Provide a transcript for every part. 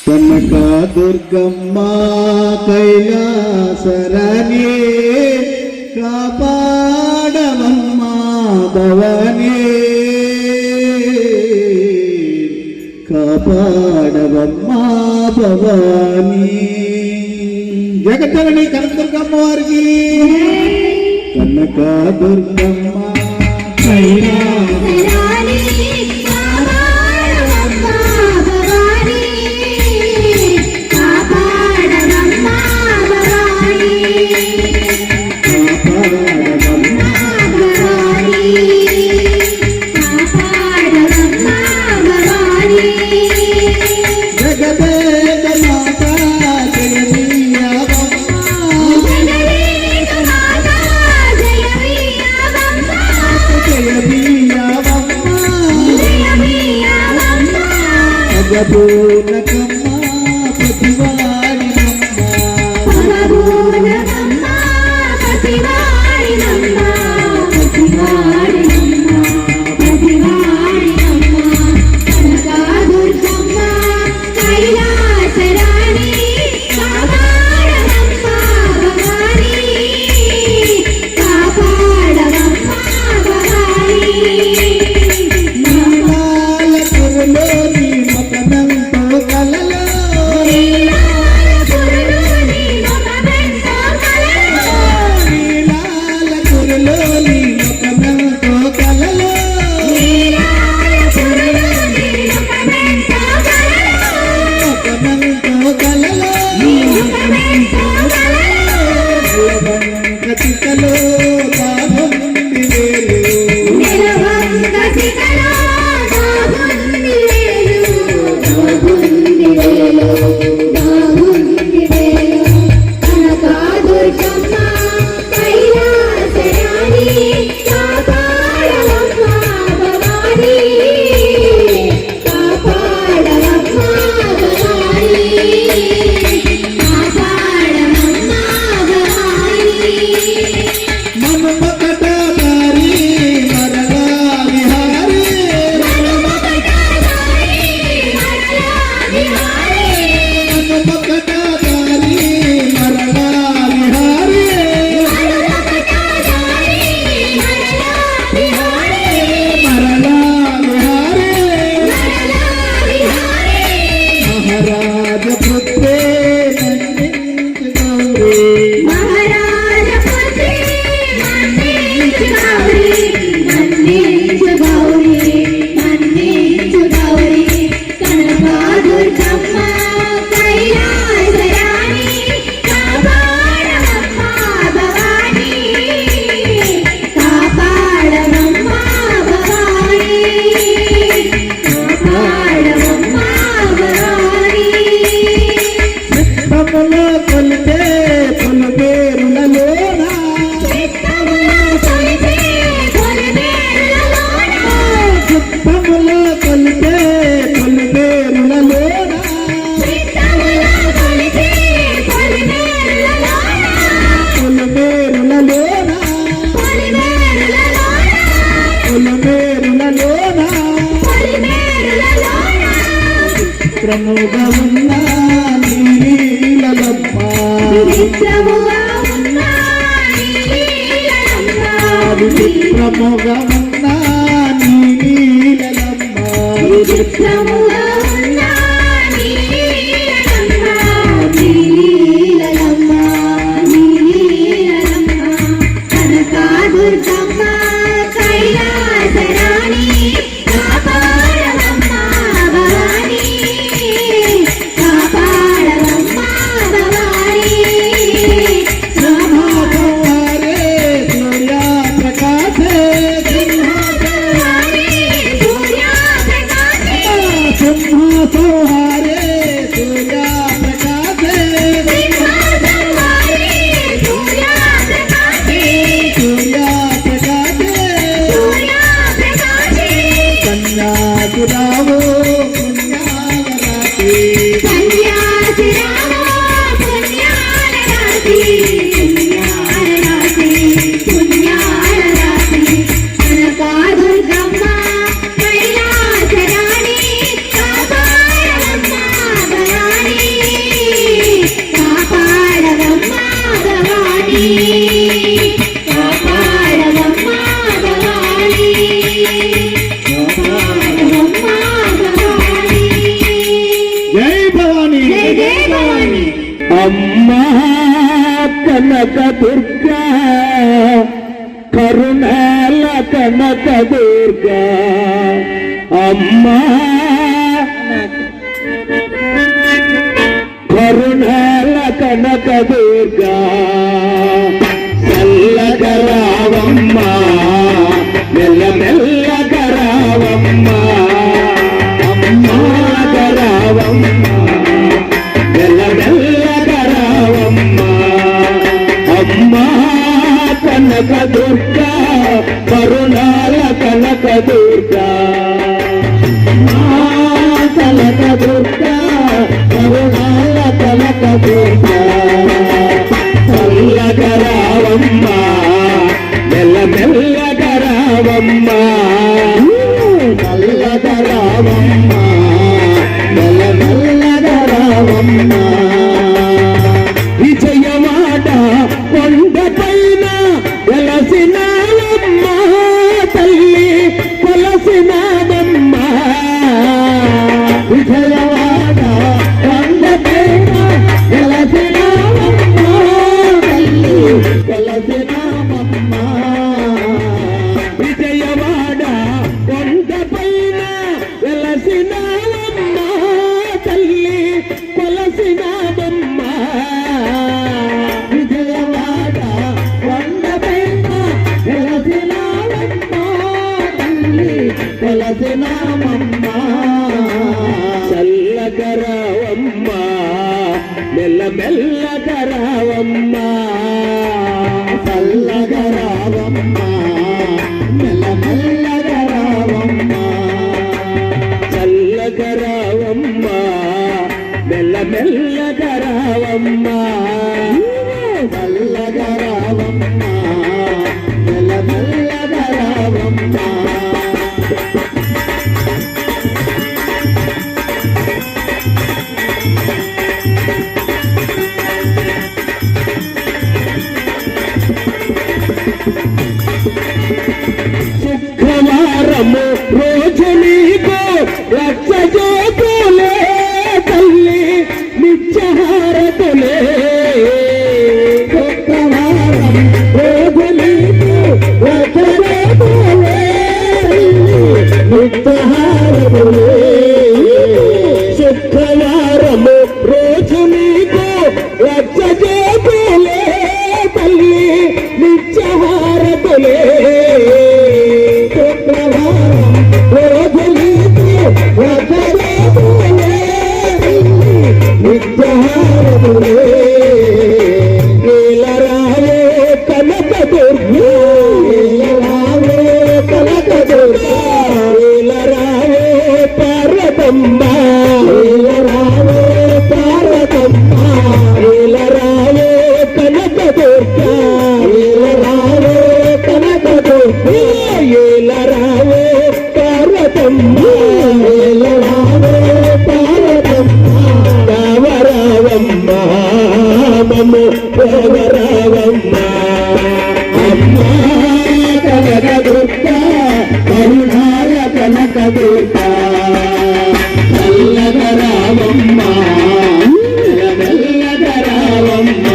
కనక దుర్గమ్మ కైలాసరాణి కాపాడవమ్మ భవాని కాపాడవమ్మ భవాని జగత్తరణి కనకదుర్గమ్మ వారికి కనక దుర్గమ్మ కైలాసరాణి విచిత్రముగా ఉన్న నీ లీలలమ్మ విచిత్రముగా ఉన్న నీ లీలలమ్మ విచిత్రముగా ఉన్న నీ లీలలమ్మ విచిత్రముగా ఉన్న నీ లీలలమ్మ నీ లీలలమ్మ నీ లీలలమ్మ కనకదుర్గమ్మ కైలాసరాణి కాపాడవమ్మ భవాని కాపాడవమ్మ భవాని సింహాసంహారే సూర్య ప్రకాశే సింహాసనాని సూర్యప్రకాశే సింహాసంహారే సూర్య ప్రకాశే సింహాసనాని సూర్యప్రకాశే సూర్య ప్రకాశే సూర్యప్రకాశే కన్యాసురావో పుణ్యావరాతి సన్యాసిరామో పుణ్యాలరాశి పుణ్యాలరాశి పుణ్యాలరాశి కనకదుర్గమ్మ కైలాసరాణి కాపాడవమ్మ భవాని కాపాడవమ్మ భవాని కాపాడవమ్మ భవాని కాపాడవమ్మ భవాని జై భవాని జై జై భవాని అమ్మా కనక దుర్గా కరుణాల కనక దుర్గా అమ్మా కరుణాల కనక దుర్గా చల్లగరావమ్మా మెల్ల మెల్లగరావమ్మా అమ్మా గరావమ్మా మెల్ల మెల్లగరావమ్మా అమ్మా కనక దుర్గా కరుణాల కనక దుర్గా మా కనక దుర్గా కరుణాల కనక దుర్గా చల్లగరావమ్మా మెల్ల మెల్లగరావమ్మా చల్లగరావమ్మా మెల్ల మెల్లగరావమ్మా విజయవాడ కొండపైన వెలసినావమ్మా తల్లి కొలసినావమ్మా విజయవాడ కొండపైన వెలసినావమ్మా తల్లి కొలసినావమ్మా విజయవాడ కొండపైన వెలసినావమ్మా తల్లి కొలసినావమ్మా విజయవాడ కొండపైన వెలసినావమ్మా తల్లి కొలసినావమ్మా చల్లగరావమ్మా మెల్ల మెల్లగరావమ్మా చల్లగరావమ్మా మెల్ల మెల్లగరావమ్మా చల్లగరావమ్మా మెల్ల మెల్లగరావమ్మా చల్లగరావమ్మా మెల్ల మెల్లగరావమ్మా శుక్రవారము రోజు నీకు లక్ష జ్యోతులే తల్లి నిత్యహారతులే శుక్రవారం రోజు నీకు లక్ష జ్యోతులే నిత్యహారతులే శుక్రవారము రోజు నీకు లక్ష జ్యోతులే తల్లి నిత్యహారతులే శుక్రవారం రోజు నీకు లక్ష జ్యోతులే నిత్యహారతులే నీలరావే కనక దుర్గా నీలరావే కనక దుర్గా నీలరావే పార్వతమ్మ నీలరావే పార్వతమ్మ నీలరావే కనక దుర్గా నీలరావే కనక దుర్గా నీలరావే పార్వతమ్మ నీలరావే పార్వతమ్మ దుర్గా చల్లగా రావమ్మ మెల్లగా రావమ్మ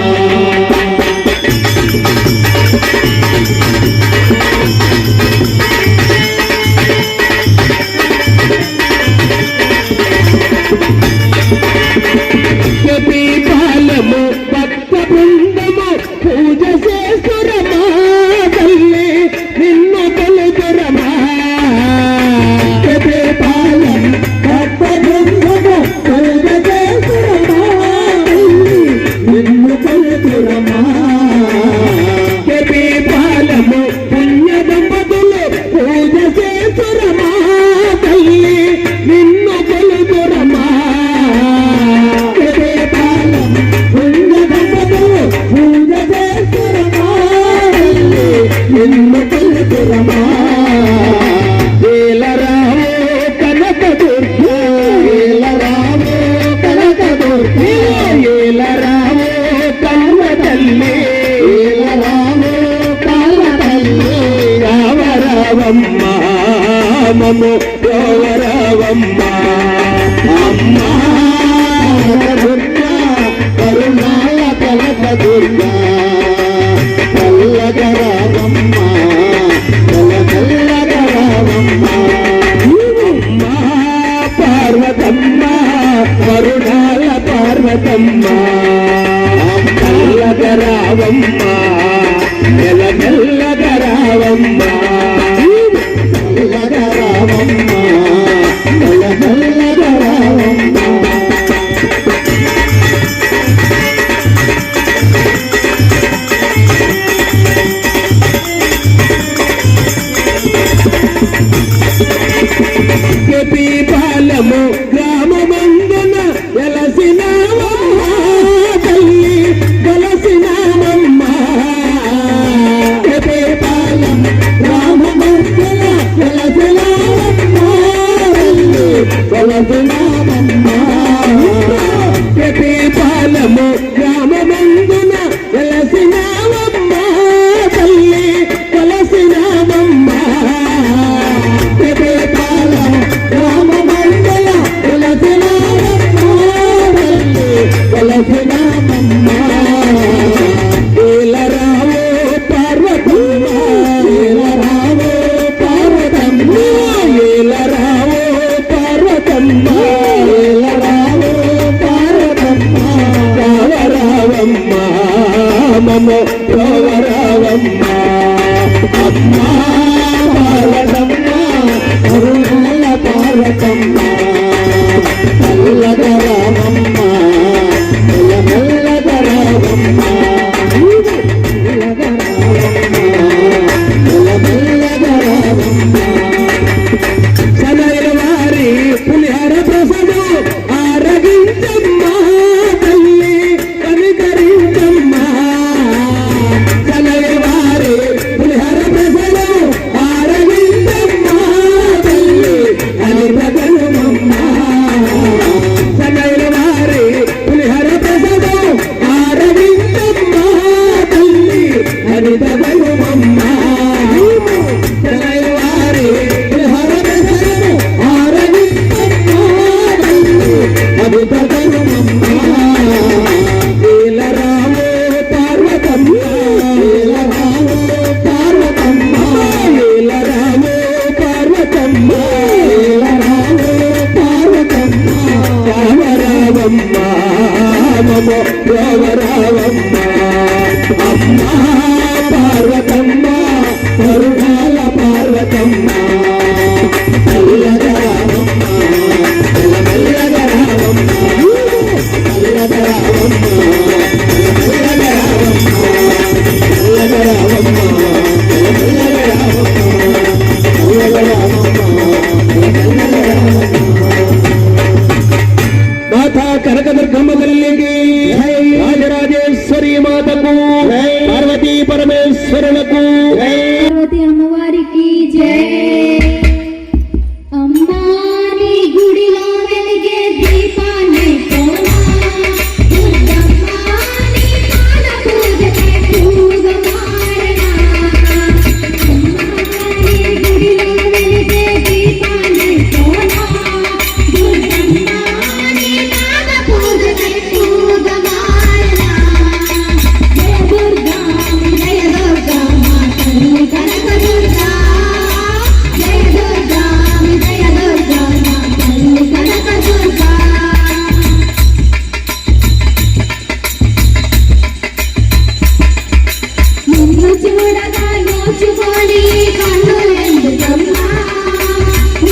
పాలము భక్త బృందము పూజ చేస్తురమా తల్లి నిన్ను కొలుతురమా పాలము భక్త బృందము పూజ చేస్తురమా తల్లి నిన్ను కొలుతురమా పాలము పుణ్య దంపతులు పూజ చేస్తురమా తల్లి నిన్ను కొలుతురమా నిన్ను కొలుతురమా ఏలరావో కనక దుర్గా ఏలరావో కనక దుర్గా ఏలరావో కన్న తల్లి ఏలరావో కన్న తల్లి రావరావమ్మ మము రావరావమ్మ అమ్మా దుర్గా కరుణాల కనక దుర్గా చల్లగా రావమ్మ చల్లగా రావమ్మ అమ్మా పార్వతమ్మ కరుణాల పార్వతమ్మ చల్లగా రావమ్మ మెల్లగా రావమ్మ చల్లగా రావమ్మ మెల్లగా రావమ్మ పాలము గ్రామమందున వెలసినావమ్మ తల్లి వెలసినావమ్మ పాలము గ్రామమందున వెలసినావమ్మ తల్లి వెలసినావమ్మ పాలము గ్రామమందున వెలసినావమ్మ తల్లి వెలసినావమ్మ పాలము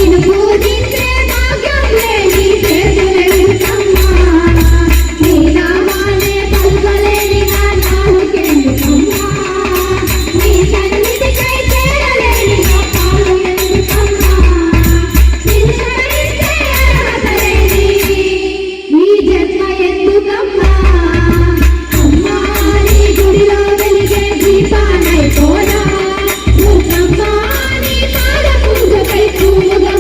నిన్ను పూజించే భాగ్యం లేని చేతులెందుకమ్మా నీ నామాలే పలుకలేని నా నాలుకెందుకమ్మా నీ సన్నిధికై చేరలేని నా పాలు ఎందుకమ్మా నిన్ను స్మరించే అర్హత లేని ఈ జన్మ ఎందుకమ్మా అమ్మా నీ గుడిలో వెలిగే దీపానైపోనా నువ్వమ్మా నీ పాద పూజకై పూలుగా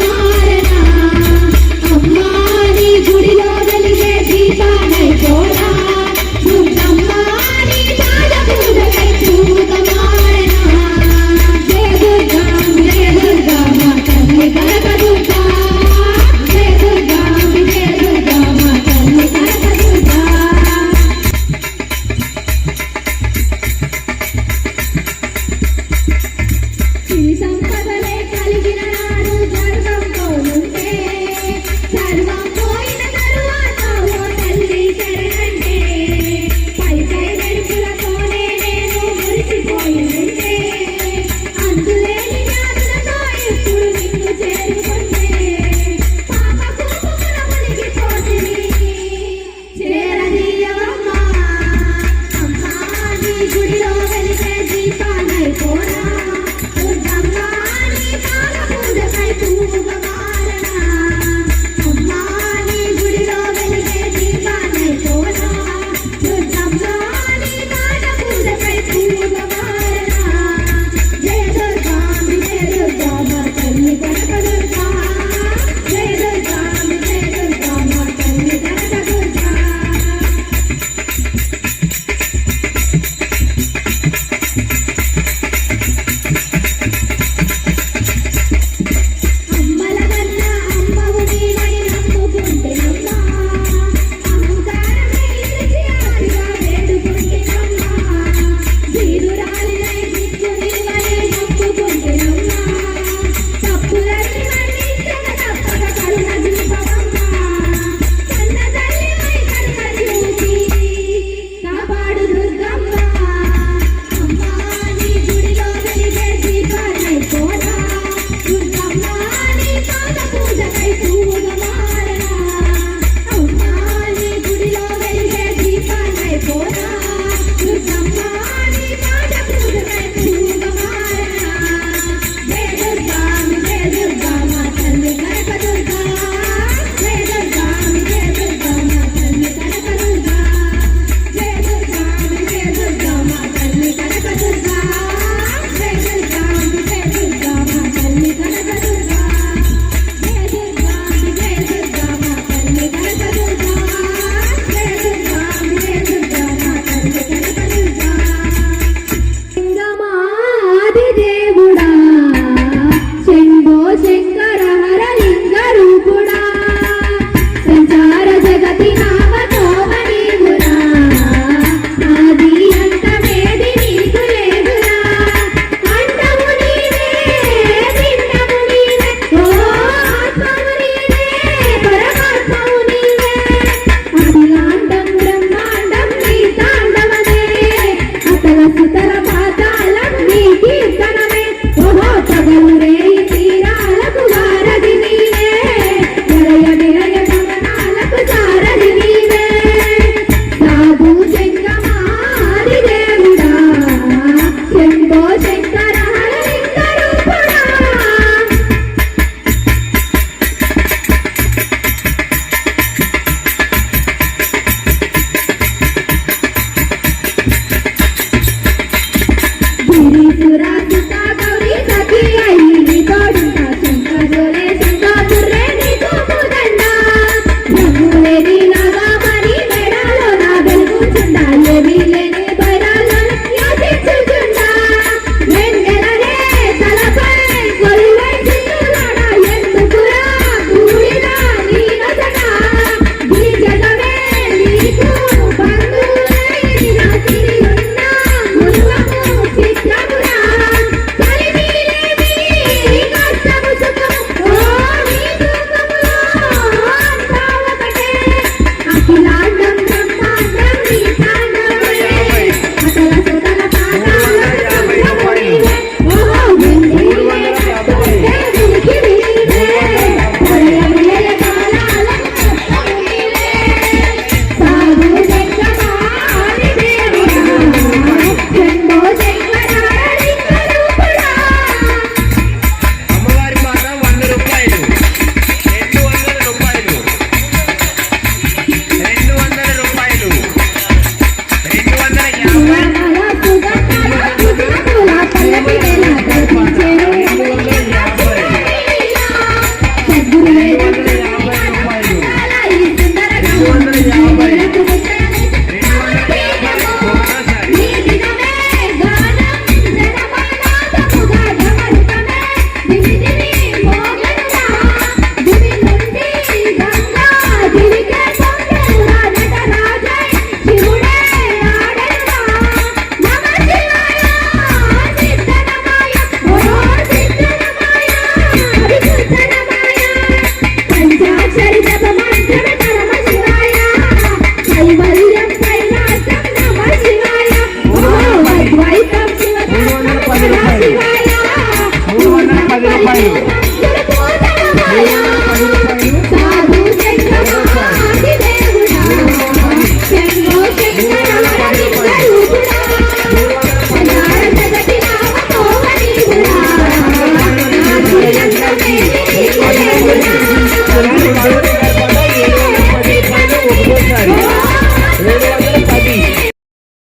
శివాయ